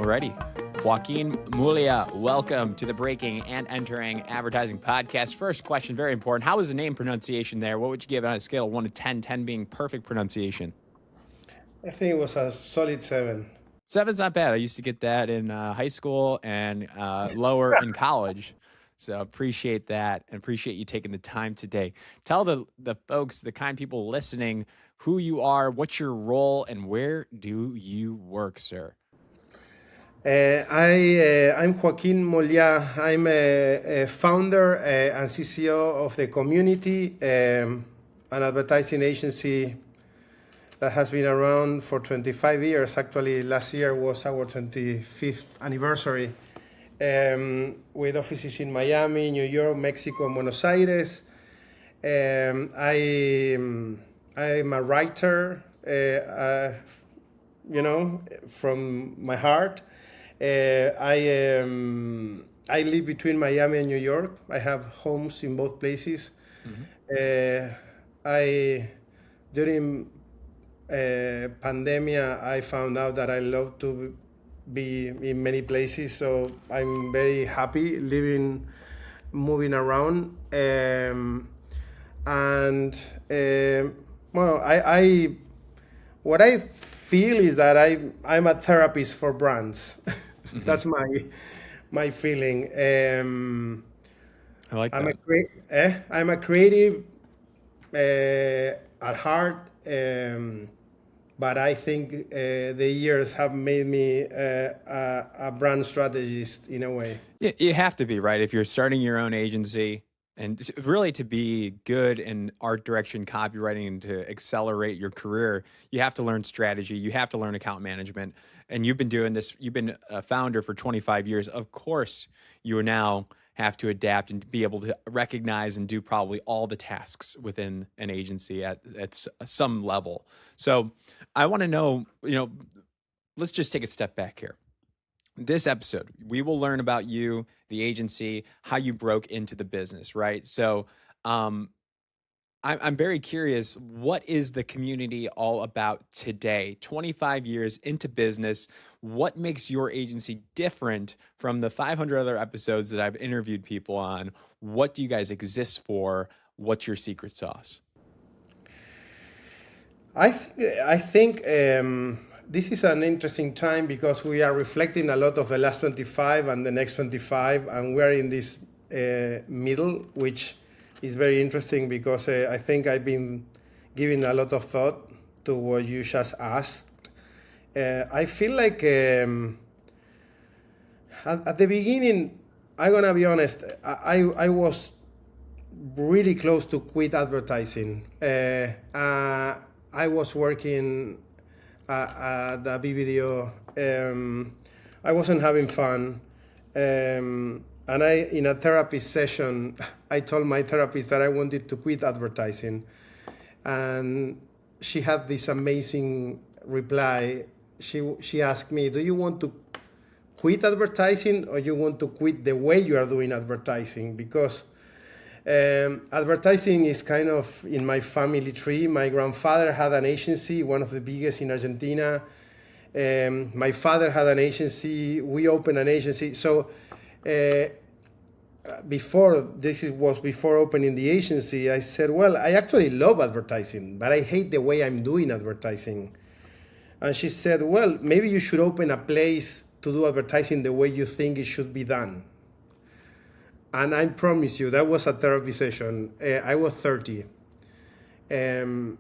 Alrighty. Joaquín Mollá, welcome to the Breaking and Entering Advertising Podcast. First question, very important. How was the name pronunciation there? What would you give on a scale of 1 to 10, 10 being perfect pronunciation? I think it was a solid 7. 7's not bad. I used to get that in high school and lower in college. So appreciate that and appreciate you taking the time today. Tell the folks, the kind people listening, who you are, what's your role, and where do you work, sir? I'm Joaquín Mollá. I'm a founder and CCO of the Community, an advertising agency that has been around for 25 years. Actually, last year was our 25th anniversary, with offices in Miami, New York, Mexico, and Buenos Aires. I'm a writer, from my heart. I live between Miami and New York. I have homes in both places. Mm-hmm. During pandemia, I found out that I love to be in many places, so I'm very happy moving around. What I feel is that I'm a therapist for brands. Mm-hmm. That's my feeling. I like that. I'm a creative at heart, but I think the years have made me a brand strategist in a way. Yeah, you have to be, right? If you're starting your own agency, and really to be good in art direction, copywriting, and to accelerate your career, you have to learn strategy. You have to learn account management. And you've been doing this. You've been a founder for 25 years. Of course, you now have to adapt and be able to recognize and do probably all the tasks within an agency at some level. So I want to know, let's just take a step back here. This episode, we will learn about you, the agency, how you broke into the business, right? So I'm very curious, what is the community all about today? 25 years into business, what makes your agency different from the 500 other episodes that I've interviewed people on? What do you guys exist for? What's your secret sauce? I think this is an interesting time because we are reflecting a lot of the last 25 and the next 25, and we're in this middle, which is very interesting because I think I've been giving a lot of thought to what you just asked. I feel like at the beginning, I'm gonna be honest, I was really close to quit advertising. I was working at the BBDO. I wasn't having fun. And in a therapy session, I told my therapist that I wanted to quit advertising. And she had this amazing reply. She asked me, do you want to quit advertising or you want to quit the way you are doing advertising? Because advertising is kind of in my family tree. My grandfather had an agency, one of the biggest in Argentina. My father had an agency. We opened an agency. So before opening the agency, I said, well, I actually love advertising, but I hate the way I'm doing advertising. And she said, well, maybe you should open a place to do advertising the way you think it should be done. And I promise you, that was a therapy session. I was 30. And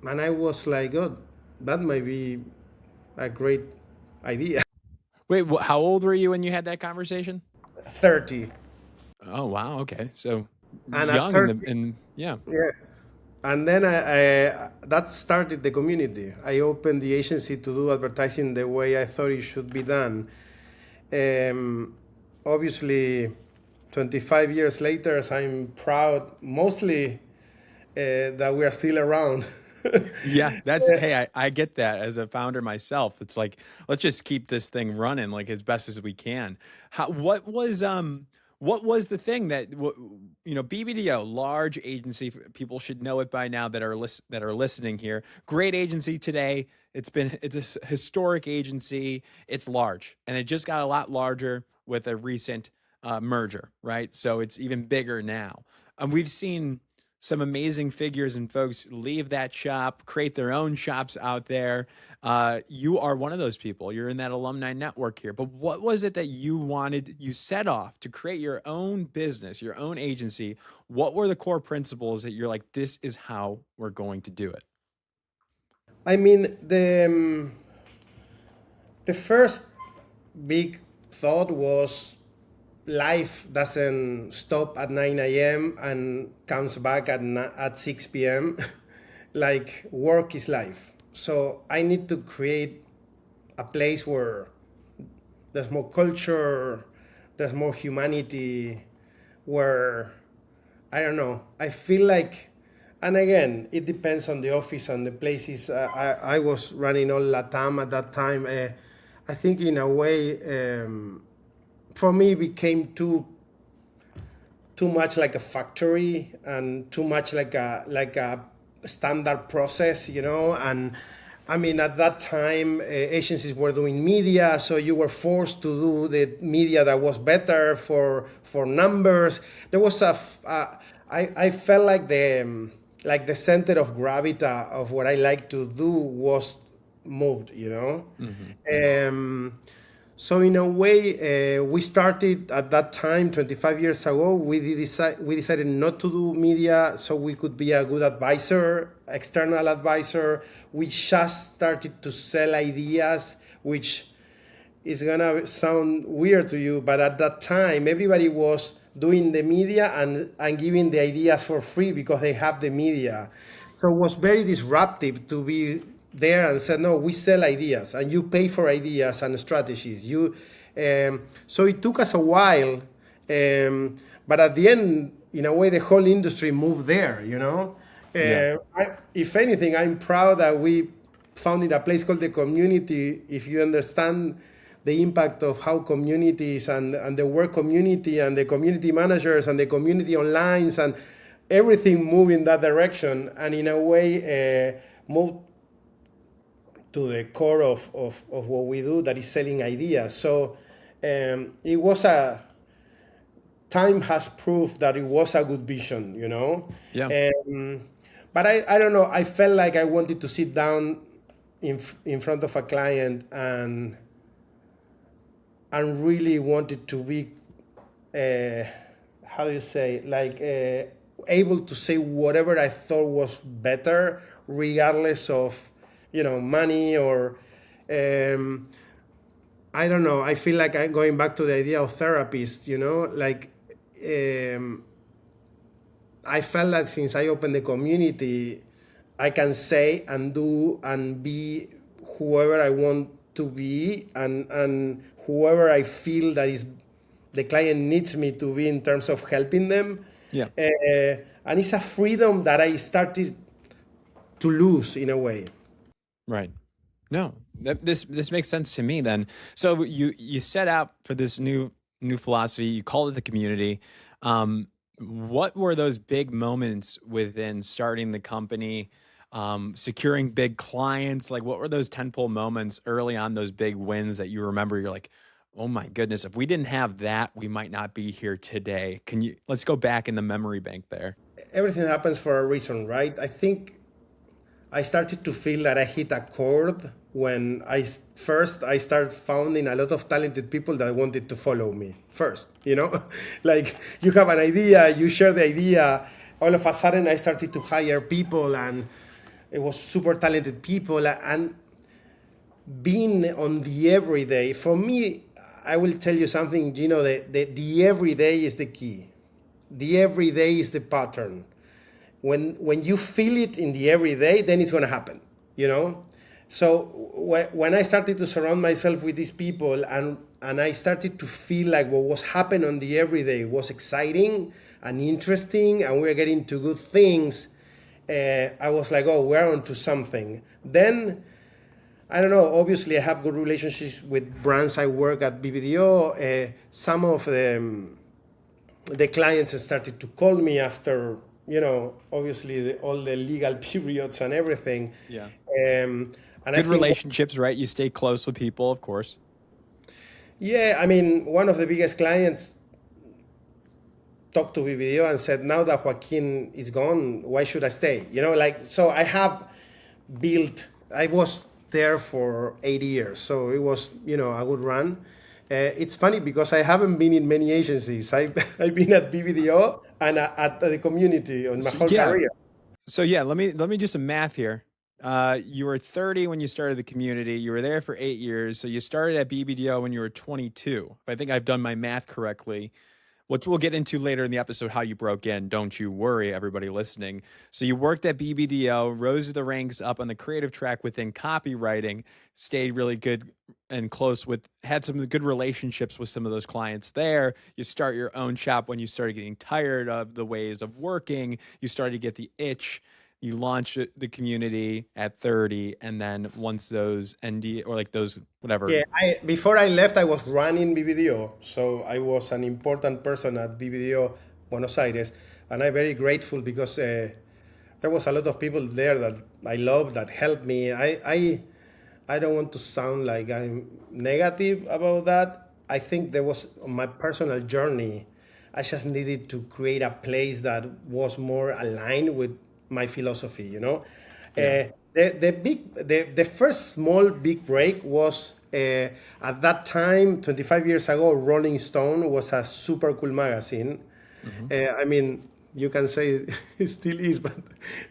I was like, oh, that might be a great idea. Wait, how old were you when you had that conversation? 30. Oh, wow. Okay. So and young 30, yeah. And then that started the community. I opened the agency to do advertising the way I thought it should be done. Obviously, 25 years later, I'm proud mostly that we are still around. Yeah, hey, I get that as a founder myself. It's like, let's just keep this thing running like as best as we can. What what was the thing that, BBDO, large agency, people should know it by now that are listening here. Great agency today. It's a historic agency. It's large, and it just got a lot larger with a recent merger, right? So it's even bigger now. And we've seen some amazing figures and folks leave that shop, create their own shops out there. You are one of those people. You're in that alumni network here. But what was it that you set off to create your own business, your own agency? What were the core principles that you're like, this is how we're going to do it? I mean, the first big thought was life doesn't stop at 9 a.m. and comes back at 6 p.m. Like work is life. So I need to create a place where there's more culture, there's more humanity, where, I don't know, I feel like, and again, it depends on the office and the places. I was running all Latam at that time. I think in a way, for me, it became too much like a factory and too much like a standard process, And I mean, at that time, agencies were doing media, so you were forced to do the media that was better for numbers. There was I felt like the center of gravity of what I like to do was moved, Mm-hmm. So in a way, we started at that time, 25 years ago, we decided not to do media so we could be a good advisor, external advisor. We just started to sell ideas, which is gonna sound weird to you, but at that time, everybody was doing the media and giving the ideas for free because they have the media. So it was very disruptive to be there and said, no, we sell ideas and you pay for ideas and strategies. So it took us a while, but at the end, in a way, the whole industry moved there, Yeah. If anything, I'm proud that we founded a place called The Community. If you understand the impact of how communities and the work community and the community managers and the community online and everything move in that direction, and in a way move to the core of what we do, that is selling ideas. So it was time has proved that it was a good vision, Yeah. But I don't know, I felt like I wanted to sit down in front of a client and really wanted to be, how do you say, like able to say whatever I thought was better, regardless of, money or, I don't know. I feel like I'm going back to the idea of therapist, like, I felt that since I opened the community, I can say and do and be whoever I want to be, and whoever I feel that is the client needs me to be in terms of helping them. Yeah. And it's a freedom that I started to lose in a way. Right. No, this makes sense to me then. So you set out for this new philosophy. You called it the community. What were those big moments within starting the company, securing big clients? Like, what were those tentpole moments early on, those big wins that you remember? You're like, oh my goodness, if we didn't have that, we might not be here today. Let's go back in the memory bank there. Everything happens for a reason, right? I think I started to feel that I hit a chord when I started finding a lot of talented people that wanted to follow me first, like you have an idea, you share the idea, all of a sudden I started to hire people, and it was super talented people, and being on the everyday, for me, I will tell you something, the everyday is the key. The everyday is the pattern. When you feel it in the everyday, then it's going to happen, So when I started to surround myself with these people, and I started to feel like what was happening on the everyday was exciting and interesting, and we were getting to good things, I was like, oh, we're on to something. Then, I don't know, obviously I have good relationships with brands I work at BBDO. Some of them, the clients started to call me after, obviously all the legal periods and everything. Yeah. And I Good think, relationships, right? You stay close with people, of course. yeah, I mean, one of the biggest clients talked to BBDO and said, now that Joaquin is gone, why should I stay? So I have I was there for 8 years. So it was, a good run. It's funny because I haven't been in many agencies. I've been at BBDO and at the community on my So, whole yeah. career. So yeah, let me do some math here. You were 30 when you started the community. You were there for 8 years. So you started at BBDO when you were 22. If I think I've done my math correctly, which we'll get into later in the episode how you broke in. Don't you worry, everybody listening. So you worked at BBDO, rose to the ranks up on the creative track within copywriting, stayed really good and close with, had some good relationships with some of those clients there. You start your own shop when you started getting tired of the ways of working. You started to get the itch. You launched the community at 30, and then once those ND or like those whatever. Yeah, before I left, I was running BBDO. So I was an important person at BBDO Buenos Aires. And I'm very grateful because there was a lot of people there that I love that helped me. I don't want to sound like I'm negative about that. I think there was on my personal journey, I just needed to create a place that was more aligned with my philosophy. Yeah. The first small big break was at that time, 25 years ago, Rolling Stone was a super cool magazine. I mean, you can say it still is, but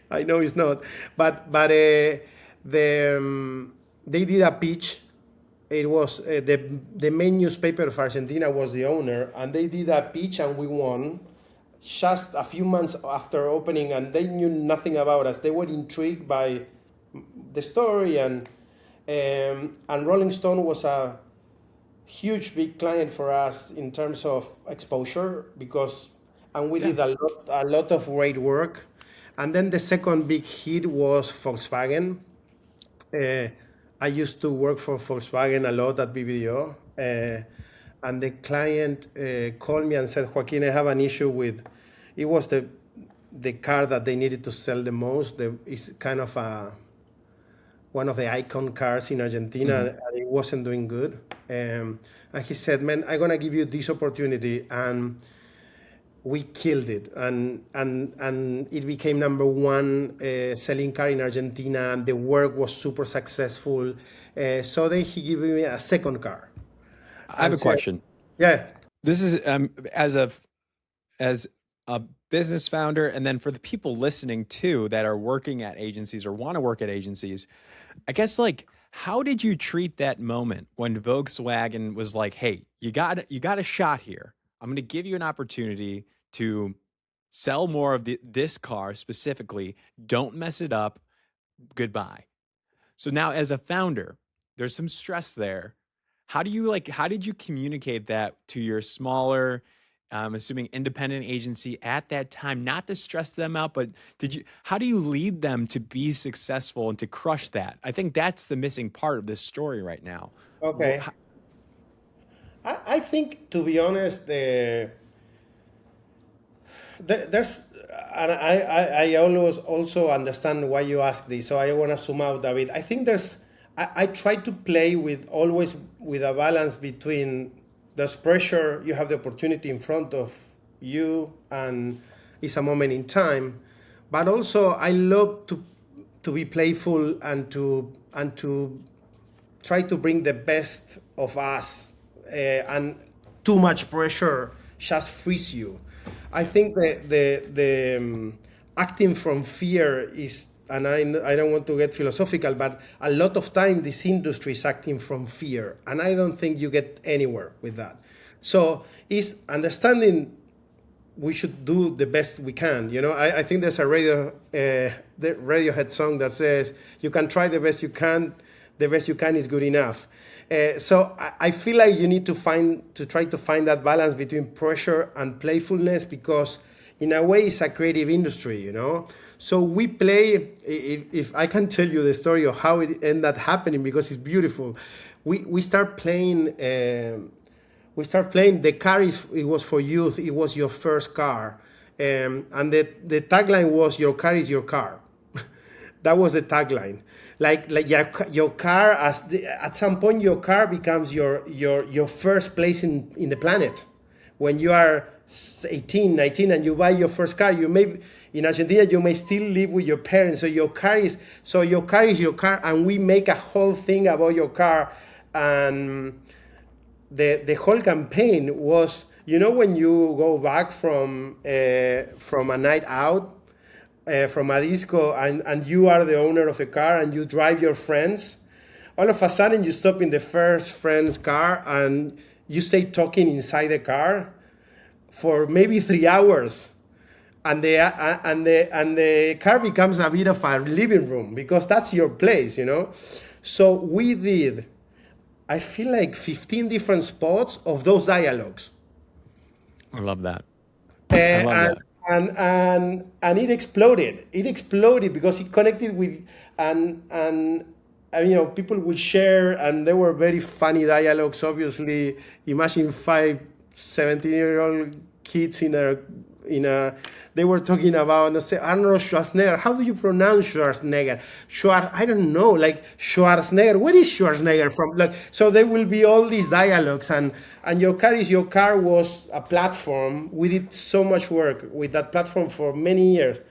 I know it's not. But they did a pitch. It was the main newspaper of Argentina was the owner, and they did a pitch, and we won. Just a few months after opening, and they knew nothing about us. They were intrigued by the story, and Rolling Stone was a huge big client for us in terms of exposure and we Yeah. did a lot of great work. And then the second big hit was Volkswagen. I used to work for Volkswagen a lot at BBDO, and the client called me and said, Joaquin, I have an issue with, it was the car that they needed to sell the most. It's kind of one of the icon cars in Argentina, and it wasn't doing good. And he said, man, I'm going to give you this opportunity. And we killed it, and it became number one selling car in Argentina, and the work was super successful. So then he gave me a second car. I have a question. Yeah. This is as a business founder, and then for the people listening too that are working at agencies or want to work at agencies, I guess like how did you treat that moment when Volkswagen was like, "Hey, you got a shot here. I'm going to give you an opportunity to sell more of this car specifically. Don't mess it up. Goodbye." So now as a founder, there's some stress there. How did you communicate that to your smaller, I'm assuming independent agency at that time, not to stress them out, but how do you lead them to be successful and to crush that? I think that's the missing part of this story right now. Okay. I think, to be honest, there's, and I always also understand why you ask this, so I want to zoom out a bit. I think I try to play always with a balance between there's pressure, you have the opportunity in front of you, and it's a moment in time, but also I love to be playful and to try to bring the best of us, and too much pressure just frees you. I think the acting from fear is, and I don't want to get philosophical, but a lot of time this industry is acting from fear, and I don't think you get anywhere with that. So it's understanding we should do the best we can. I think there's the Radiohead song that says, you can try the best you can, the best you can is good enough. So I feel like you need to try to find that balance between pressure and playfulness, because in a way it's a creative industry. So we play, if I can tell you the story of how it ended up happening, because it's beautiful. We start playing we start playing. The car it was for youth. It was your first car, and the tagline was "Your car is your car." That was the tagline. Like your car at some point your car becomes your first place in the planet. When you are 18, 19, and you buy your first car, you may in Argentina you may still live with your parents. So your car is your car, and we make a whole thing about your car. And the whole campaign was, when you go back from a night out, from a disco, and you are the owner of the car and you drive your friends, all of a sudden you stop in the first friend's car and you stay talking inside the car for maybe 3 hours, and the car becomes a bit of a living room because that's your place. So we did, I feel like 15 different spots of those dialogues. I love that. I love And that. and it exploded. It exploded because it connected with and people would share, and there were very funny dialogues. Obviously, imagine 5 17-year-old kids in a they were talking about, let's say, Arnold Schwarzenegger. How do you pronounce Schwarzenegger? I don't know, like Schwarzenegger. Where is Schwarzenegger from? Like, so there will be all these dialogues, and Your Car is Your Car was a platform. We did so much work with that platform for many years.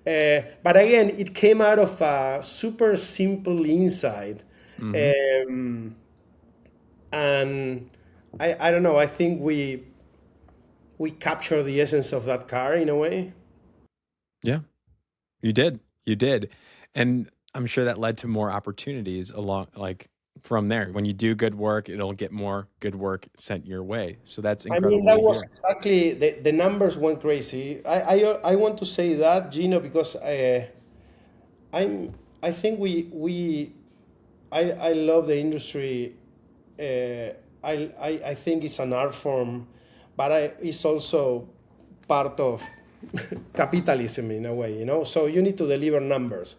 But again, it came out of a super simple insight. Hmm. And I don't know, I think we capture the essence of that car in a way. Yeah, you did. You did. And I'm sure that led to more opportunities along, like from there. When you do good work, it'll get more good work sent your way. So that's I mean, incredible that to was hear. exactly the numbers went crazy. I want to say that, Gino, because I think I love the industry. I think it's an art form, but it's also part of capitalism in a way, So you need to deliver numbers.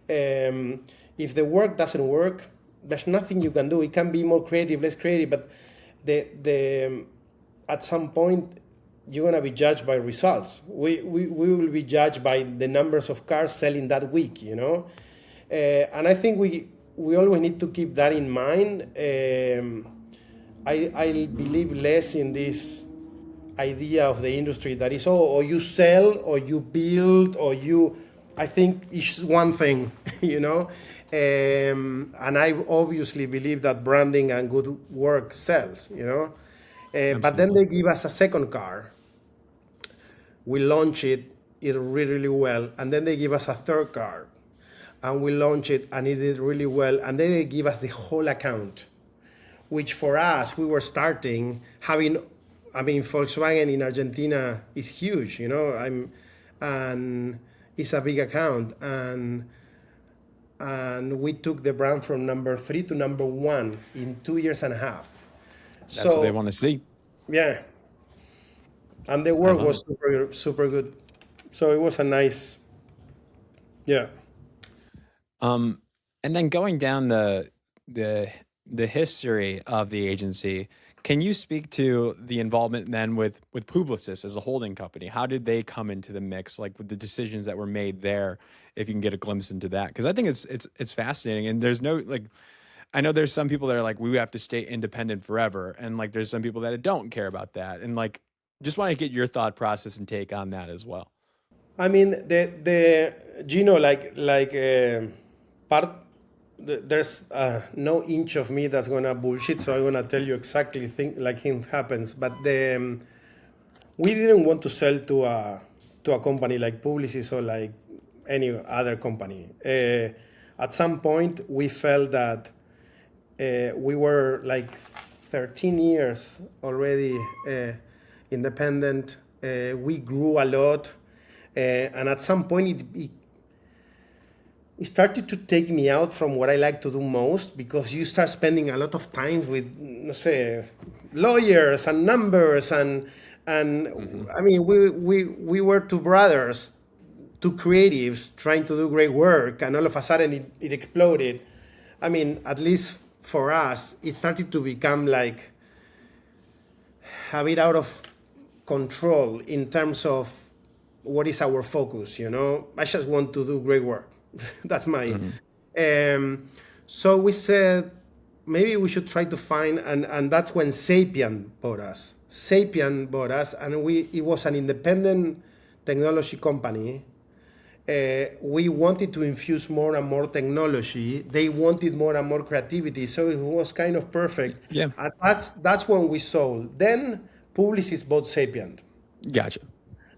If the work doesn't work, there's nothing you can do. It can be more creative, less creative, but the at some point you're gonna be judged by results. We will be judged by the numbers of cars selling that week, and I think we always need to keep that in mind. I believe less in this idea of the industry that is, or you sell or you build or you. I think it's one thing, and I obviously believe that branding and good work sells, but then Absolutely. they give us a second car, we launch it really, really well, and then they give us a third car, and we launch it and it did really well, and then they give us the whole account, which for us, we were starting having, I mean, Volkswagen in Argentina is huge, and it's a big account, and we took the brand from number 3 to number 1 in 2 years and a half. That's what they So want to see. yeah, and the I work love it. was super, super good. So it was a nice, yeah. Um, and then going down the the history of the agency, can you speak to the involvement then with Publicis as a holding company? How did they come into the mix, like with the decisions that were made there? If you can get a glimpse into that, because I think it's fascinating, and there's no like. I know there's some people that are like, we have to stay independent forever, and like there's some people that don't care about that, and like just want to get your thought process and take on that as well. I mean, the Gino, part, there's no inch of me that's gonna bullshit, so I'm gonna tell you exactly like it happens. But we didn't want to sell to a company like Publicis or like any other company. At some point, we felt that we were like 13 years already independent. We grew a lot, and at some point, it started to take me out from what I like to do most, because you start spending a lot of time with, let's say, lawyers and numbers, and Hmm. I mean, we were two brothers, two creatives trying to do great work, and all of a sudden it exploded. I mean, at least for us, it started to become like a bit out of control in terms of what is our focus. I just want to do great work. That's my. So we said maybe we should try to find, and that's when Sapien bought us. Sapien bought us, and it was an independent technology company. We wanted to infuse more and more technology. They wanted more and more creativity, so it was kind of perfect. Yeah. And that's when we sold. Then Publicis bought Sapient. Gotcha.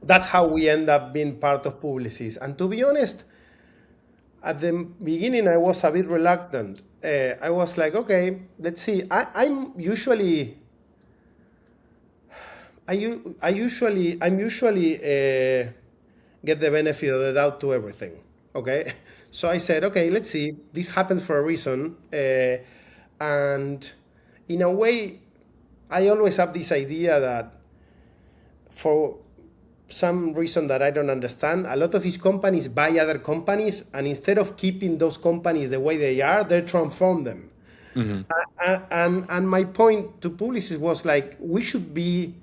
That's how we end up being part of Publicis. And to be honest, at the beginning, I was a bit reluctant. I was like, okay, let's see. I'm usually get the benefit of the doubt to everything. Okay, so I said, okay, let's see. This happened for a reason, and in a way, I always have this idea that for some reason that I don't understand, a lot of these companies buy other companies, and instead of keeping those companies the way they are, they transform them. And my point to Publicis was like, we should be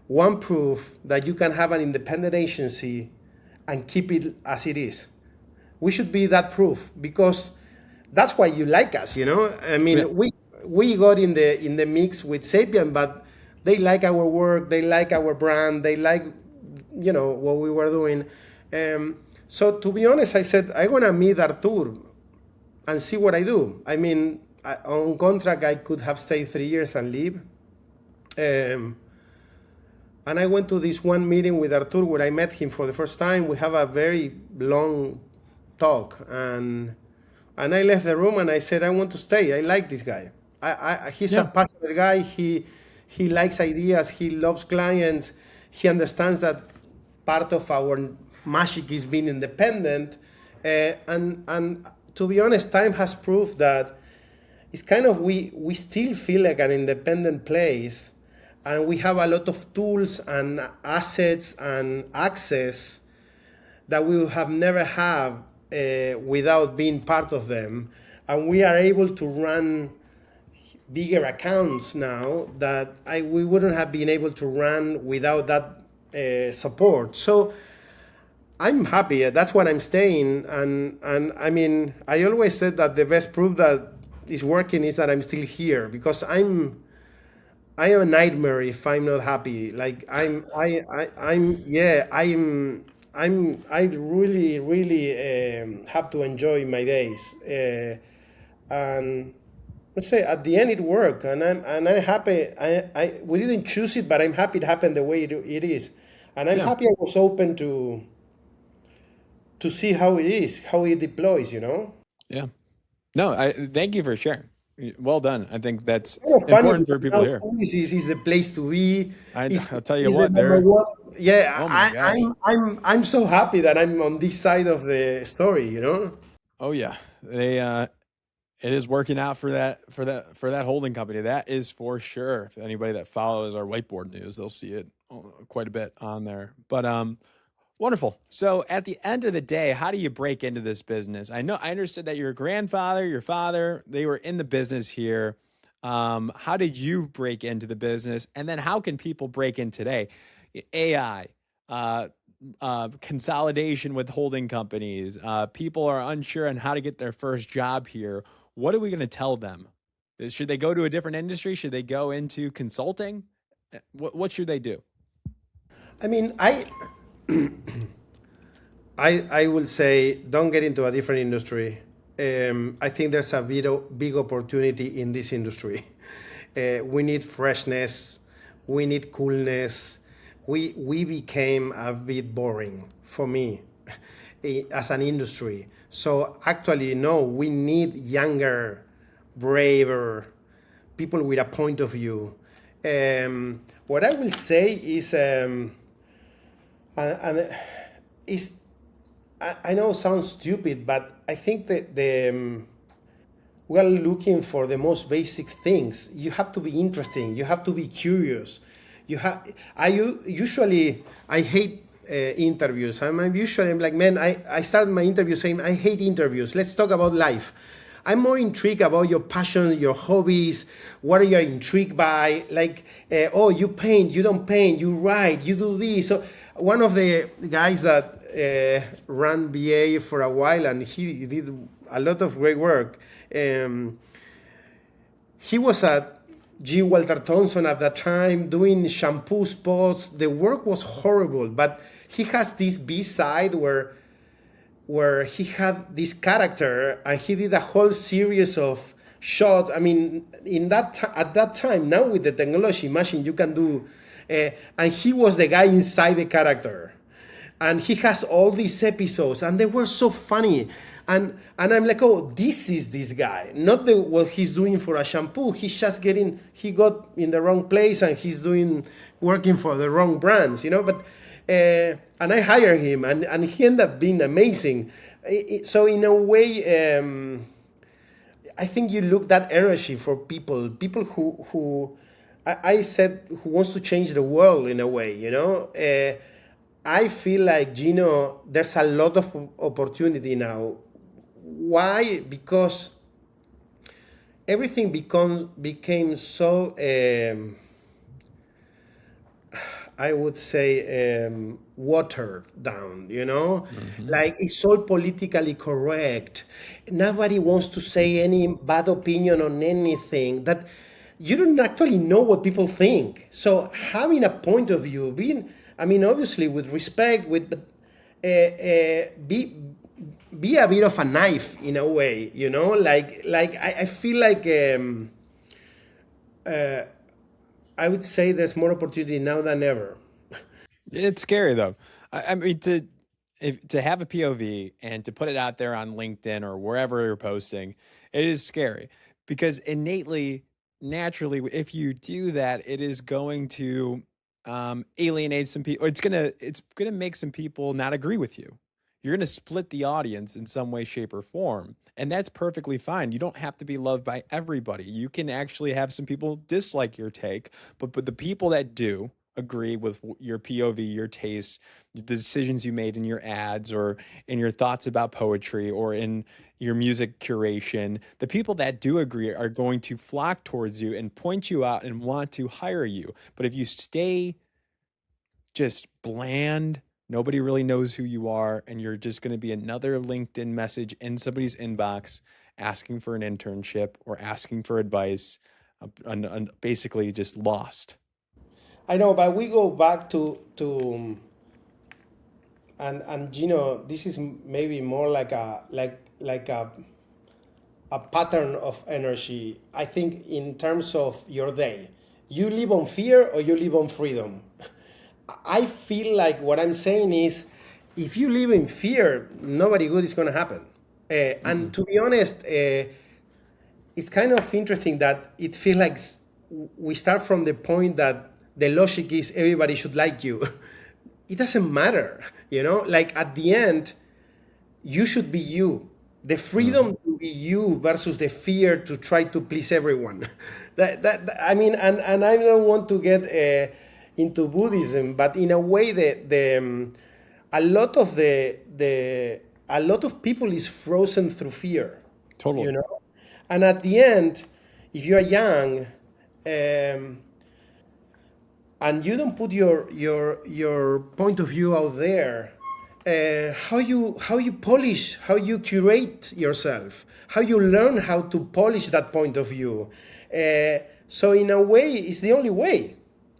one proof that you can have an independent agency and keep it as it is. We should be that proof, because that's why you like us, I mean, yeah. we got in the mix with Sapien, but they like our work, they like our brand, they like what we were doing. So to be honest, I said, I'm gonna meet Artur and see what I do. I mean, on contract, I could have stayed 3 years and leave. And I went to this one meeting with Artur where I met him for the first time. We have a very long talk, and I left the room and I said, I want to stay. I like this guy. He's a passionate guy. He likes ideas. He loves clients. He understands that part of our magic is being independent. And to be honest, time has proved that it's kind of, we still feel like an independent place, and we have a lot of tools and assets and access that we would have never had without being part of them. And we are able to run bigger accounts now that we wouldn't have been able to run without that support. So I'm happy. That's why I'm staying. And I mean, I always said that the best proof that is working is that I'm still here, because I am a nightmare if I'm not happy. Like I really have to enjoy my days. And let's say at the end it worked, and I'm happy. We didn't choose it, but I'm happy it happened the way it is, and I'm happy I was open to see how it is, how it deploys. Yeah. No, thank you for sharing. Well done. I think that's important for people here. This is the place to be. I'll tell you what, there. Yeah, oh I'm so happy that I'm on this side of the story. Oh yeah, it is working out for that holding company. That is for sure. If anybody that follows our whiteboard news, they'll see it quite a bit on there. But wonderful. So at the end of the day, how do you break into this business? I understood that your grandfather, your father, they were in the business here. How did you break into the business? And then how can people break in today? AI, consolidation with holding companies. People are unsure on how to get their first job here. What are we going to tell them? Should they go to a different industry? Should they go into consulting? What should they do? I mean, I will say, don't get into a different industry. I think there's a big opportunity in this industry. We need freshness. We need coolness. We became a bit boring for me as an industry. So actually, no, we need younger, braver people with a point of view. What I will say is, I know it sounds stupid, but I think that we are looking for the most basic things. You have to be interesting. You have to be curious. I hate interviews. I'm like, man, I started my interview saying, I hate interviews. Let's talk about life. I'm more intrigued about your passion, your hobbies. What are you intrigued by? Like, oh, you paint, you don't paint, you write, you do this. So one of the guys that ran BA for a while, and he did a lot of great work. Um, he was at G. Walter Thompson at that time doing shampoo spots. The work was horrible, but he has this B side where he had this character and he did a whole series of shots. I mean, at that time, now with the technology, imagine you can do, and he was the guy inside the character, and he has all these episodes, and they were so funny. And I'm like, oh, this is this guy, not what he's doing for a shampoo. He got in the wrong place and he's working for the wrong brands, But and I hired him, and he ended up being amazing. So in a way, I think you look that energy for people who I said who wants to change the world in a way. I feel like there's a lot of opportunity now. Why? Because everything became so I would say watered down, like it's all politically correct. Nobody wants to say any bad opinion on anything that you don't actually know what people think. So having a point of view, obviously with respect, be a bit of a knife in a way, like I feel like I would say there's more opportunity now than ever. It's scary though. I mean, to have a POV and to put it out there on LinkedIn or wherever you're posting, it is scary because innately, naturally, if you do that, it is going to alienate some people. It's gonna make some people not agree with you. You're gonna split the audience in some way, shape, or form, and that's perfectly fine. You don't have to be loved by everybody. You can actually have some people dislike your take, but the people that do agree with your POV, your taste, the decisions you made in your ads or in your thoughts about poetry or in your music curation, the people that do agree are going to flock towards you and point you out and want to hire you. But if you stay just bland, nobody really knows who you are, and you're just going to be another LinkedIn message in somebody's inbox asking for an internship or asking for advice, and basically just lost. I know, but we go back to and this is maybe more like a pattern of energy. I think in terms of your day, you live on fear or you live on freedom. I feel like what I'm saying is, if you live in fear, nobody good is going to happen. And to be honest, it's kind of interesting that it feels like we start from the point that the logic is everybody should like you. It doesn't matter, Like at the end, you should be you. The freedom to be you versus the fear to try to please everyone. I mean, and I don't want to get into Buddhism, but in a way, a lot of a lot of people is frozen through fear, Totally. And at the end, if you are young, and you don't put your point of view out there, how you polish, how you curate yourself, how you learn how to polish that point of view. So in a way, it's the only way,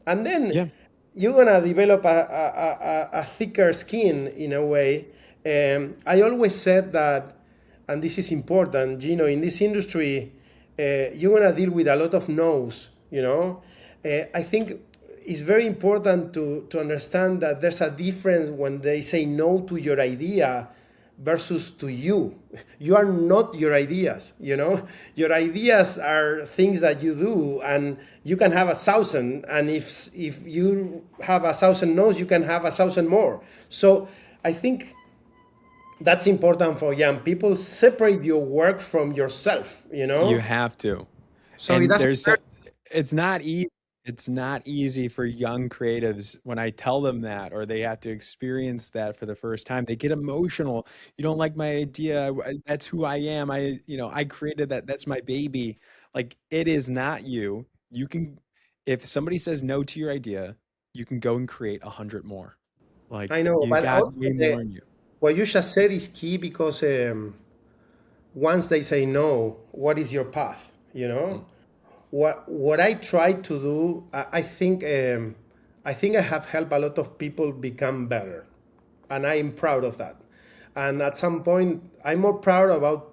and then Yeah. you're gonna develop a thicker skin in a way. I always said that, and this is important, in this industry, you're gonna deal with a lot of no's. I think it's very important to understand that there's a difference when they say no to your idea versus to you. You are not your ideas, Your ideas are things that you do, and you can have 1,000, and if you have 1,000 no's, you can have 1,000 more. So I think that's important for young people. Separate your work from yourself, You have to. So it And doesn't it's not easy. It's not easy for young creatives when I tell them that, or they have to experience that for the first time. They get emotional. You don't like my idea. That's who I am. I created that. That's my baby. Like, it is not you. You can, if somebody says no to your idea, you can go and create 100 more. Like, I know, you but got also way more in you. what you just said is key because once they say no, what is your path? You know, Mm, what I try to do, I think I have helped a lot of people become better, and I am proud of that. And at some point, I'm more proud about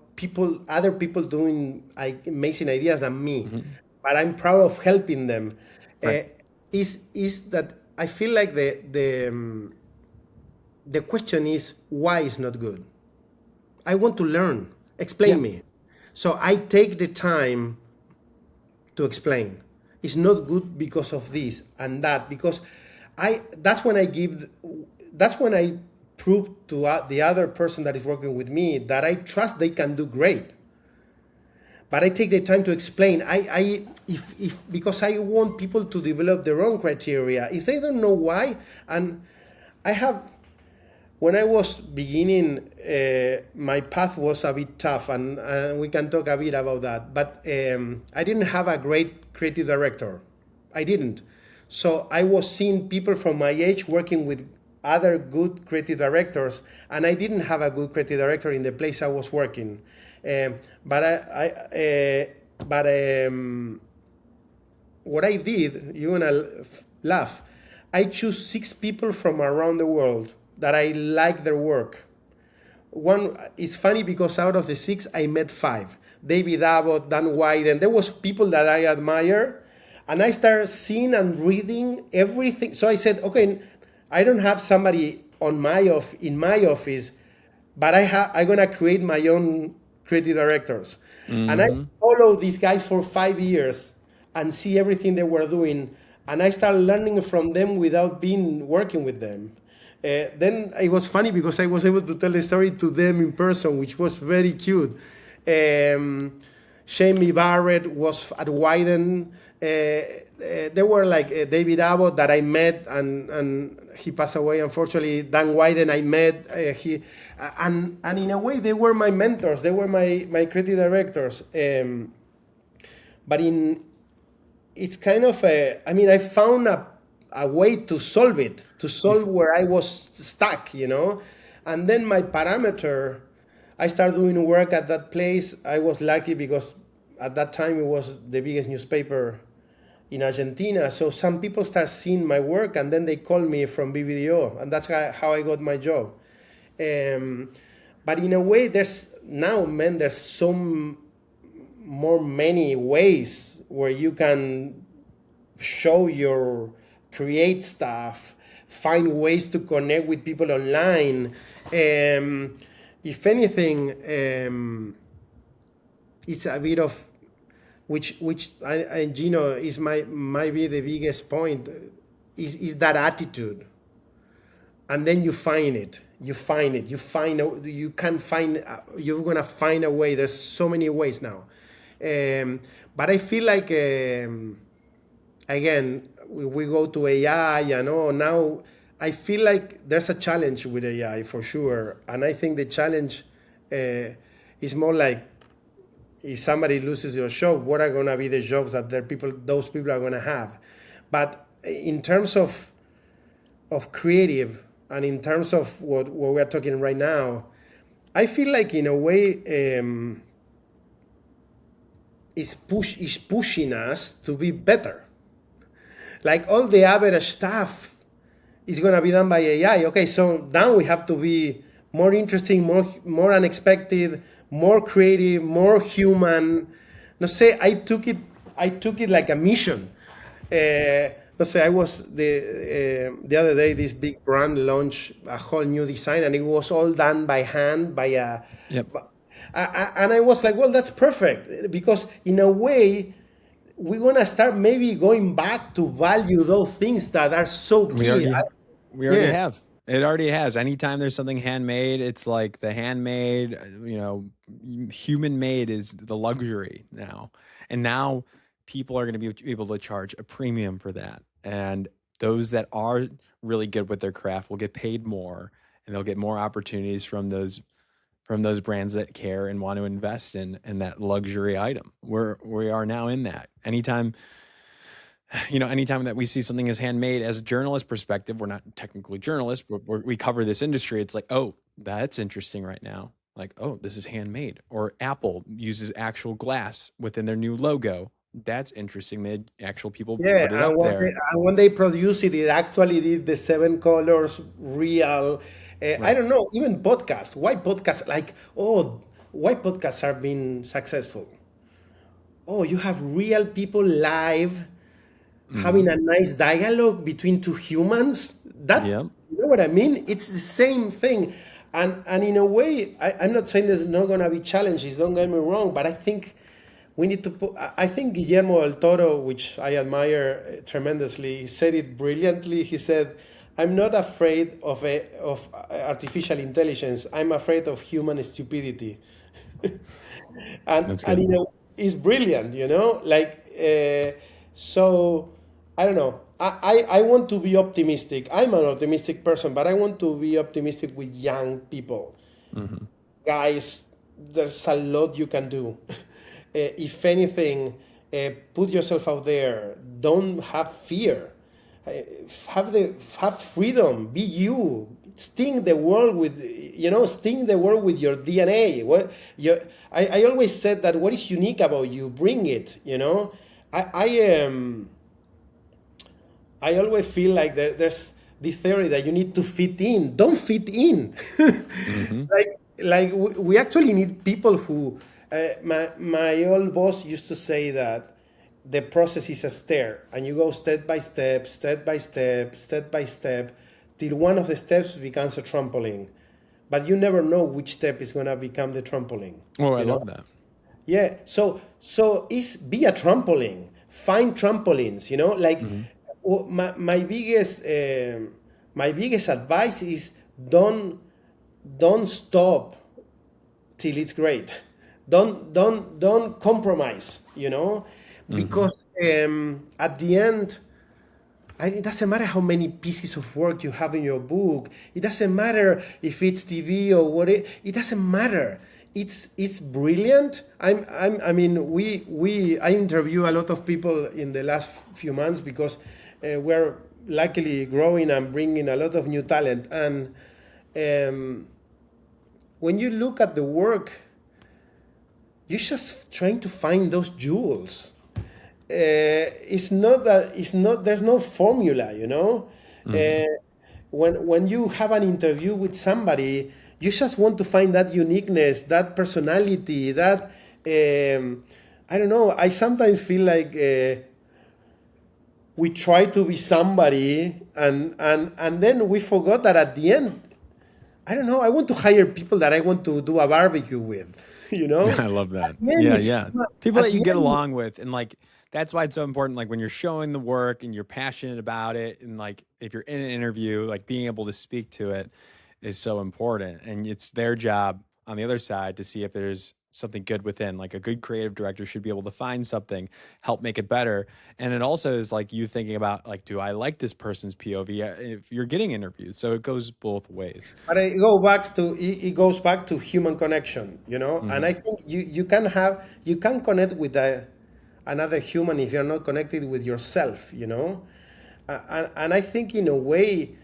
other people doing amazing ideas than me, mhm. but I'm proud of helping them. Right. Uh, is that I feel like the question is why is not good. I want to learn. Yeah. Explain me. So I take the time to explain. It's not good because of this and that. Because that's when I give, that's when I prove to the other person that is working with me that I trust they can do great. But I take the time to explain. If because I want people to develop their own criteria. If they don't know why, and I have when I was beginning, my path was a bit tough, and we can talk a bit about that. But I didn't have a great creative director. I didn't. So I was seeing people from my age working with other good creative directors, and I didn't have a good creative director in the place I was working. Um, but but what I did, you're gonna laugh. I choose 6 people from around the world that I like their work. One is funny because out of the 6, I met 5. David Abbott, Dan Wyden. There was people that I admire, and I started seeing and reading everything. So I said, okay, I don't have somebody in my office, but I'm gonna create my own creative directors, and I Hmm. follow these guys for 5 years and see everything they were doing, and I started learning from them without being working with them. Then it was funny because I was able to tell the story to them in person, which was very cute. Um, Shamie Barrett was at Wyden. There were like David Abbott that I met, and he passed away unfortunately. Dan Wyden I met. And in a way they were my mentors. They were my creative directors. But in it's kind of I mean, I found a way to solve it, to You, solve where I was stuck, you know. And then my parameter, I started doing work at that place. I was lucky because at that time it was the biggest newspaper in Argentina. So some people start seeing my work and then they call me from BBDO, and that's how I got my job. Um, but in a way, there's so more many ways where you can show your create stuff, find ways to connect with people online. If anything, it's a bit of which Gino is might be the biggest point is that attitude, and then you find it. You can find. You're gonna find a way. There's so many ways now, but I feel like again we go to AI. You know, now I feel like there's a challenge with AI for sure, and I think the challenge is more like if somebody loses your job, what are gonna be the jobs that those people are gonna have? But in terms of creative and in terms of what we're talking right now, I feel like in a way is pushing us to be better. Like all the average stuff is gonna be done by AI. Okay, so now we have to be more interesting, more unexpected, more creative, more human. No say I took it like a mission. Let's say I was the other day this big brand launched a whole new design and it was all done by hand by a yep. and I was like, well, that's perfect because in a way we're gonna start maybe going back to value those things that are so We key. already we already Yeah, have. It already has. Anytime there's something handmade, it's like the handmade, human made is the luxury now. And now people are going to be able to charge a premium for that. And those that are really good with their craft will get paid more, and they'll get more opportunities from those brands that care and want to invest in that luxury item. We are now in that. Anytime that we see something as handmade, as a journalist perspective, we're not technically journalists, but we cover this industry. It's like, oh, that's interesting right now. Like, oh, this is handmade. Or Apple uses actual glass within their new logo. That's interesting. They had actual people Yeah, put it up there. and when they produce it, it actually did the seven colors real. I Right. don't know, even podcast. Why podcasts like, oh, why podcasts are being successful? Oh, you have real people live having Hmm. a nice dialogue between two humans. That, Yep. you know what I mean? It's the same thing. And in a way, I'm not saying there's not gonna be challenges, don't get me wrong, but I think we need to put, I think Guillermo del Toro, which I admire tremendously, said it brilliantly. He said, I'm not afraid of artificial intelligence. I'm afraid of human stupidity. That's And good. it's brilliant, like, so I don't know. I want to be optimistic. I'm an optimistic person, but I want to be optimistic with young people. Hmm. Guys, there's a lot you can do. If anything, put yourself out there. Don't have fear. Uh, have freedom. Be you. Sting the world with your DNA. I always said that what is unique about you, bring it. I I I always feel like there's the theory that you need to fit in. Don't fit in. Hmm. like we actually need people who. My old boss used to say that the process is a stair, and you go step by step, step by step, step by step, till one of the steps becomes a trampoline. But you never know which step is gonna become the trampoline. Oh, I You know. love that. Yeah. So is be a trampoline. Find trampolines. Like, Hmm. my biggest advice is don't stop till it's great. Don't compromise. Hmm. Because at the end, it doesn't matter how many pieces of work you have in your book. It doesn't matter if it's TV or what. It doesn't matter. It's brilliant. I mean, I interview a lot of people in the last few months because we're luckily growing and bringing a lot of new talent. And um, when you look at the work, you're just trying to find those jewels. It's not there's no formula. Hmm. uh, when you have an interview with somebody, you just want to find that uniqueness, that personality, that I don't know, I sometimes feel like we try to be somebody, and then we forgot that at the end, I don't know, I want to hire people that I want to do a barbecue with. I love At that. the end Yeah, is yeah. People at that you the get end. along with, and like that's why it's so important. Like when you're showing the work and you're passionate about it, and like if you're in an interview, like being able to speak to it is so important. And it's their job on the other side to see if there's something good within. Like a good creative director should be able to find something, help make it better. And it also is like you thinking about like, do I like this person's POV if you're getting interviewed? So it goes both ways. But it goes back to human connection. And I Hmm. think you can connect with another human if you're not connected with yourself. And I think in a way,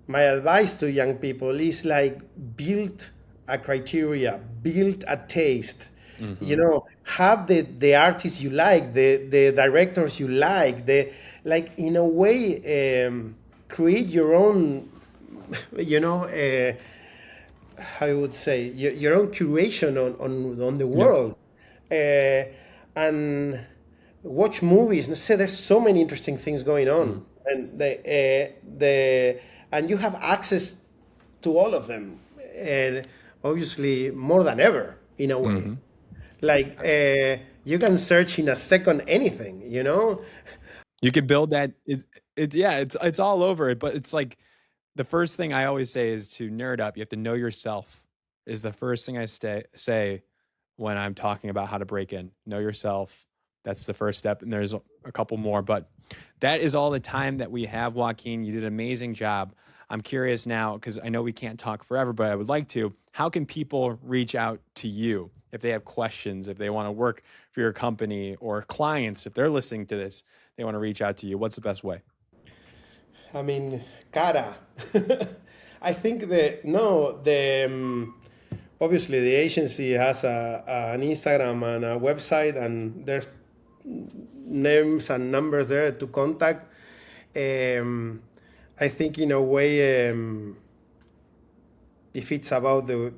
my advice to young people is like build a criteria, build a taste. Hmm. Have the artists you like, the directors you like, like in a way, create your own, you know, how I would say, your own curation on the Yep. world, and watch movies. Let's say there's so many interesting things going Mm. on, and and you have access to all of them, and obviously more than ever in a way. Hmm. Like you can search in a second anything. You could build that. Yeah, it's all over it. But it's like the first thing I always say is to nerd up. You have to know yourself. Is the first thing I say when I'm talking about how to break in. Know yourself. That's the first step, and there's a couple more. But that is all the time that we have, Joaquin. You did an amazing job. I'm curious now, because I know we can't talk forever, but I would like to. How can people reach out to you if they have questions, if they want to work for your company, or clients, if they're listening to this, they want to reach out to you? What's the best way? I mean, cara. I think that no, the obviously the agency has an Instagram and a website, and there's names and numbers there to contact. I think in a way, if it's about the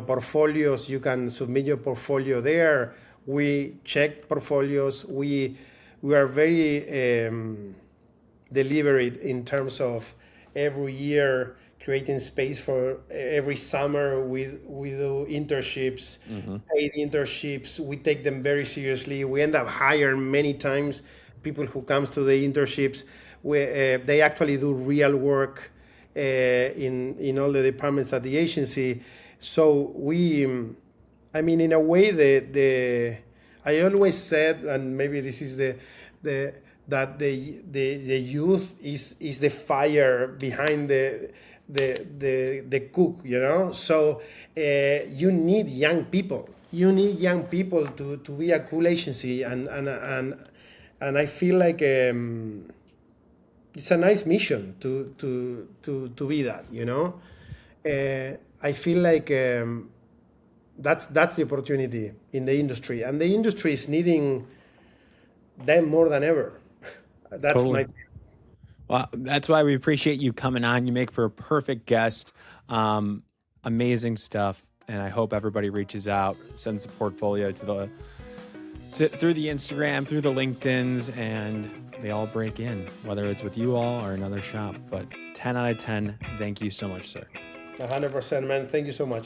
portfolios, you can submit your portfolio there. We check portfolios. We are very deliberate in terms of every year creating space for every summer. We do internships, paid internships. We take them very seriously. We end up hiring many times people who comes to the internships. They actually do real work in all the departments at the agency. So I mean, in a way, I always said, and maybe this is that the youth is the fire behind the cook, So you need young people. You need young people to be a cool agency, and I feel like it's a nice mission to be that, I feel like that's the opportunity in the industry, and the industry is needing them more than ever. That's Totally. my. Well, that's why we appreciate you coming on. You make for a perfect guest. Amazing stuff. And I hope everybody reaches out, sends a portfolio through the Instagram, through the LinkedIns, and they all break in, whether it's with you all or another shop. But 10 out of 10, thank you so much, sir. 100%, man. Thank you so much.